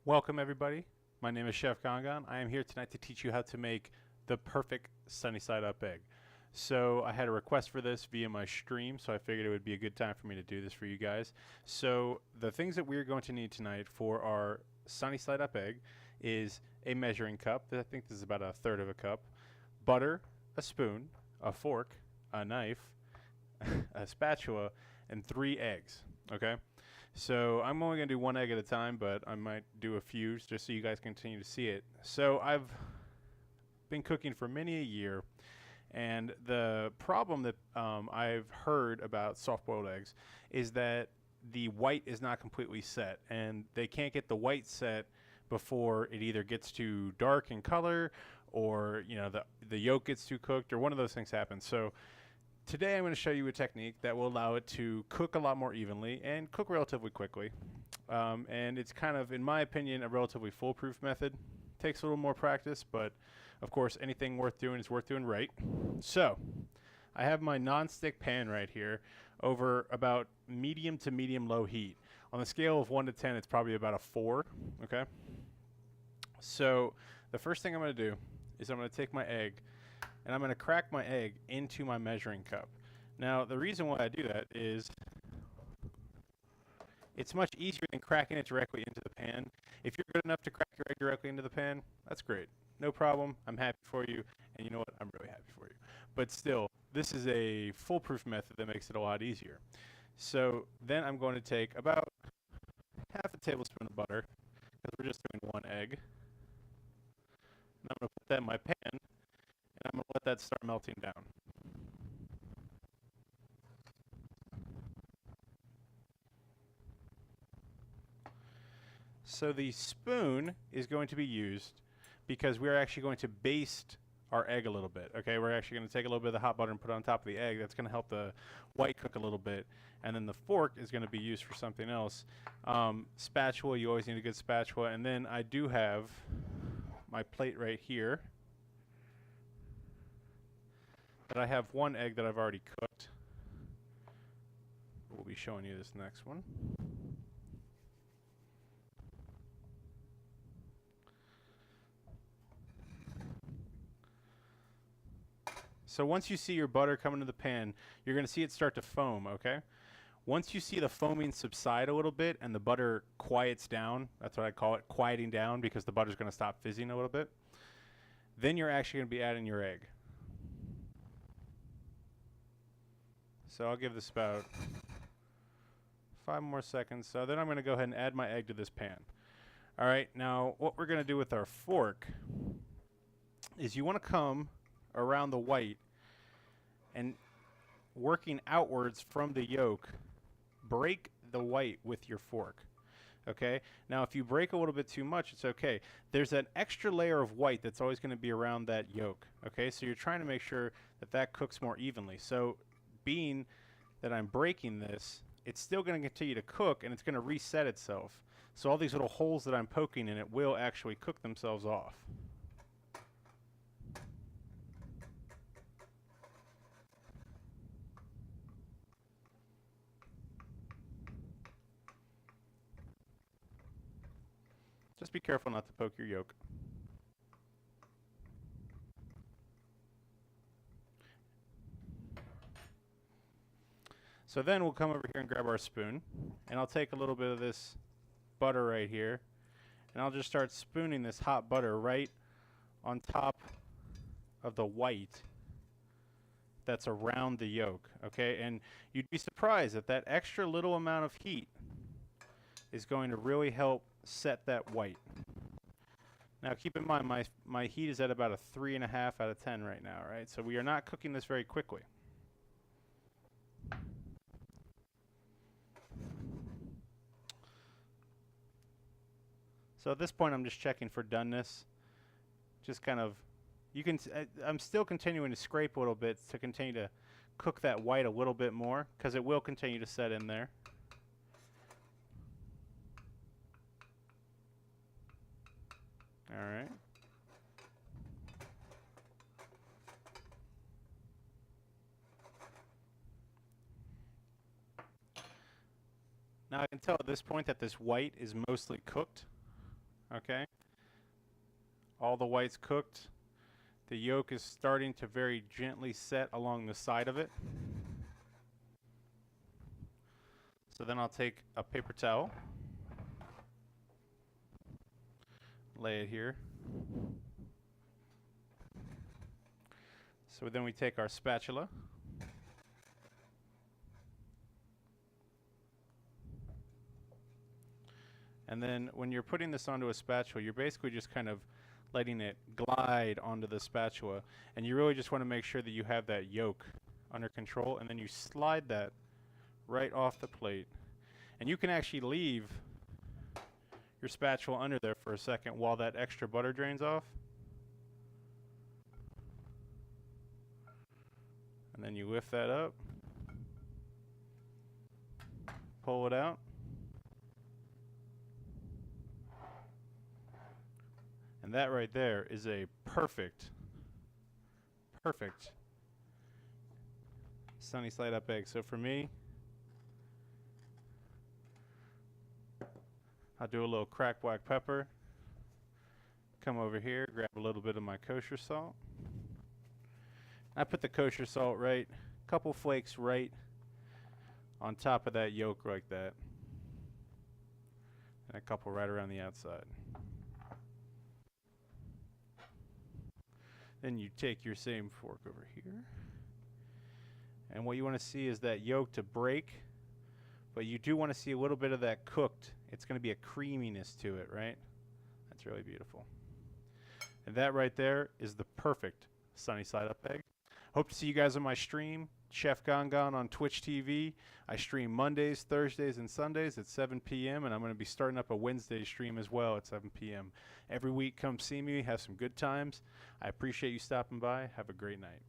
Welcome everybody. My name is Chef GonGon. I am here tonight to teach you how to make the perfect sunny side up egg. So I had a request for this via my stream, so I figured it would be a good time for me to do this for you guys. So the things that we're going to need tonight for our sunny side up egg is a measuring cup. I think this is about a third of a cup. Butter, a spoon, a fork, a knife, a spatula, and 3 eggs. Okay? So I'm only going to do 1 egg at a time, but I might do a few just so you guys continue to see it. So I've been cooking for many a year, and the problem that I've heard about soft-boiled eggs is that the white is not completely set, and they can't get the white set before it either gets too dark in color or the yolk gets too cooked or one of those things happens. So today I'm going to show you a technique that will allow it to cook a lot more evenly and cook relatively quickly. And it's kind of, in my opinion, a relatively foolproof method. Takes a little more practice, but of course anything worth doing is worth doing right. So I have my non-stick pan right here over about medium to medium low heat. On the scale of 1 to 10, it's probably about a 4, okay? So the first thing I'm going to do is I'm going to take my egg and I'm going to crack my egg into my measuring cup. Now, the reason why I do that is it's much easier than cracking it directly into the pan. If you're good enough to crack your egg directly into the pan, that's great. No problem. I'm happy for you. And you know what? I'm really happy for you. But still, this is a foolproof method that makes it a lot easier. So then I'm going to take about half a tablespoon of butter, because we're just doing 1 egg. And I'm going to put that in my pan, and I'm going to let that start melting down. So the spoon is going to be used because we're actually going to baste our egg a little bit. Okay, we're actually going to take a little bit of the hot butter and put it on top of the egg. That's going to help the white cook a little bit. And then the fork is going to be used for something else. Spatula, you always need a good spatula. And then I do have my plate right here that I have 1 egg that I've already cooked. We'll be showing you this next one. So once you see your butter come into the pan, you're going to see it start to foam, okay? Once you see the foaming subside a little bit and the butter quiets down, that's what I call it, quieting down, because the butter's going to stop fizzing a little bit, then you're actually going to be adding your egg. So I'll give this about 5 more seconds. So then I'm going to go ahead and add my egg to this pan. All right, now what we're going to do with our fork is you want to come around the white and working outwards from the yolk, break the white with your fork. Okay, now if you break a little bit too much, it's okay. There's an extra layer of white that's always going to be around that yolk. Okay, so you're trying to make sure that that cooks more evenly. So being that I'm breaking this, it's still going to continue to cook and it's going to reset itself. So all these little holes that I'm poking in it will actually cook themselves off. Just be careful not to poke your yolk. So then we'll come over here and grab our spoon, and I'll take a little bit of this butter right here, and I'll just start spooning this hot butter right on top of the white that's around the yolk, okay? And you'd be surprised that that extra little amount of heat is going to really help set that white. Now keep in mind my heat is at about a 3.5 out of 10 right now, right? So we are not cooking this very quickly. So at this point I'm just checking for doneness. Just kind of, I'm still continuing to scrape a little bit to continue to cook that white a little bit more, because it will continue to set in there. All right. Now I can tell at this point that this white is mostly cooked. Okay, all the whites cooked. The yolk is starting to very gently set along the side of it. So then I'll take a paper towel, lay it here. So then we take our spatula, and then when you're putting this onto a spatula, you're basically just kind of letting it glide onto the spatula, and you really just want to make sure that you have that yolk under control, and then you slide that right off the plate. And you can actually leave your spatula under there for a second while that extra butter drains off. And then you lift that up, pull it out, and that right there is a perfect sunny side up egg. So for me, I'll do a little cracked black pepper, come over here, grab a little bit of my kosher salt. I put the kosher salt right, a couple flakes right on top of that yolk like that, and a couple right around the outside. Then you take your same fork over here, and what you want to see is that yolk to break, but you do want to see a little bit of that cooked. It's going to be a creaminess to it, right? That's really beautiful. And that right there is the perfect sunny side up egg. Hope to see you guys on my stream, Chef GonGon on Twitch TV. I stream Mondays, Thursdays, and Sundays at 7 p.m., and I'm going to be starting up a Wednesday stream as well at 7 p.m. Every week, come see me, have some good times. I appreciate you stopping by. Have a great night.